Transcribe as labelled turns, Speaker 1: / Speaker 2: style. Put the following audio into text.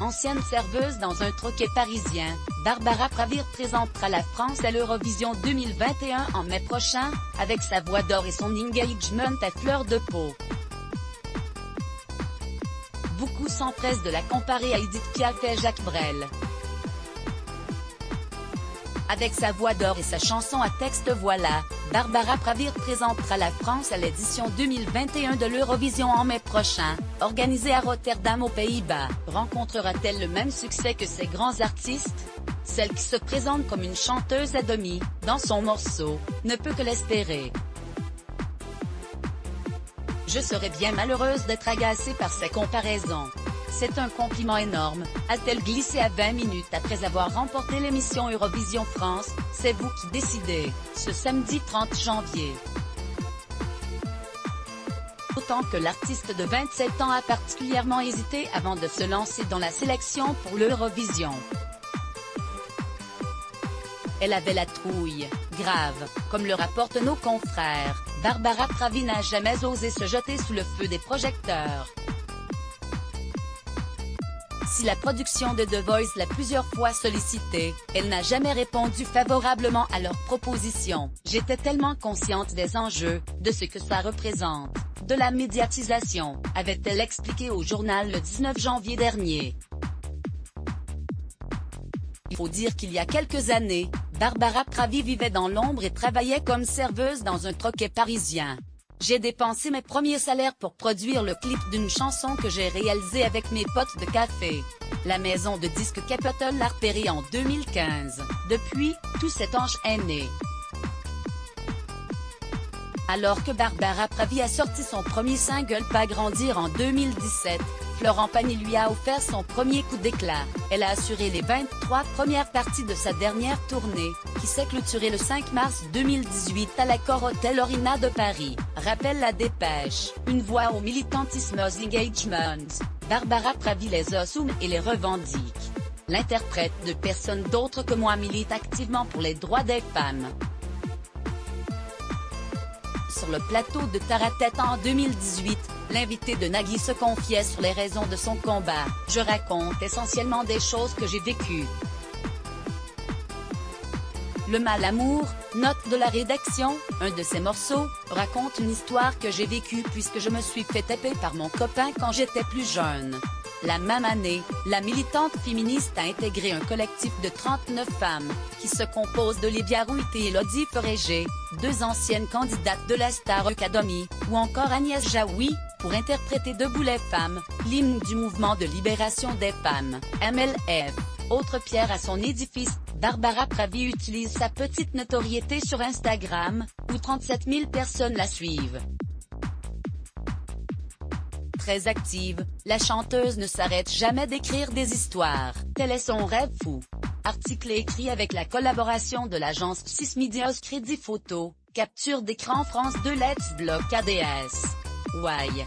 Speaker 1: Ancienne serveuse dans un troquet parisien, Barbara Pravi représentera la France à l'Eurovision 2021 en mai prochain, avec sa voix d'or et son engagement à fleur de peau. Beaucoup s'empressent de la comparer à Edith Piaf et Jacques Brel. Avec sa voix d'or et sa chanson à texte Voilà, Barbara Pravi représentera la France à l'édition 2021 de l'Eurovision en mai prochain, organisée à Rotterdam aux Pays-Bas. Rencontrera-t-elle le même succès que ces grands artistes? Celle qui se présente comme une chanteuse à demi, dans son morceau, ne peut que l'espérer. Je serais bien malheureuse d'être agacée par ces comparaisons. C'est un compliment énorme, a-t-elle glissé à 20 minutes après avoir remporté l'émission Eurovision France, c'est vous qui décidez, ce samedi 30 janvier. D'autant que l'artiste de 27 ans a particulièrement hésité avant de se lancer dans la sélection pour l'Eurovision. Elle avait la trouille, grave, comme le rapportent nos confrères. Barbara Pravi n'a jamais osé se jeter sous le feu des projecteurs. Si la production de The Voice l'a plusieurs fois sollicitée, elle n'a jamais répondu favorablement à leurs propositions. J'étais tellement consciente des enjeux, de ce que ça représente, de la médiatisation, avait-elle expliqué au journal le 19 janvier dernier. Il faut dire qu'il y a quelques années, Barbara Pravi vivait dans l'ombre et travaillait comme serveuse dans un troquet parisien. J'ai dépensé mes premiers salaires pour produire le clip d'une chanson que j'ai réalisée avec mes potes de café. La maison de disques Capitol l'a repérée en 2015. Depuis, tout cet ange est né. Alors que Barbara Pravi a sorti son premier single Pas grandir en 2017, Florent Pagny lui a offert son premier coup d'éclat. Elle a assuré les 23 premières parties de sa dernière tournée, qui s'est clôturée le 5 mars 2018 à l'Accor Hotel Orina de Paris. Rappelle la dépêche, une voix au militantisme aux engagements. Barbara Pravi les assume et les revendique. L'interprète de personne d'autre que moi milite activement pour les droits des femmes. Sur le plateau de Taratet en 2018, l'invité de Nagui se confiait sur les raisons de son combat. Je raconte essentiellement des choses que j'ai vécues. Le mal amour, note de la rédaction, un de ces morceaux, raconte une histoire que j'ai vécue puisque je me suis fait taper par mon copain quand j'étais plus jeune. La même année, la militante féministe a intégré un collectif de 39 femmes, qui se compose de Livia Rouit et Elodie Forégé, deux anciennes candidates de la Star Academy, ou encore Agnès Jaoui, pour interpréter Debout les femmes, l'hymne du mouvement de libération des femmes, MLF. Autre pierre à son édifice, Barbara Pravi utilise sa petite notoriété sur Instagram, où 37 000 personnes la suivent. Très active, la chanteuse ne s'arrête jamais d'écrire des histoires. Tel est son rêve fou. Article écrit avec la collaboration de l'agence 6 Medias Crédit Photo, capture d'écran France 2 Let's Block ADS. Why?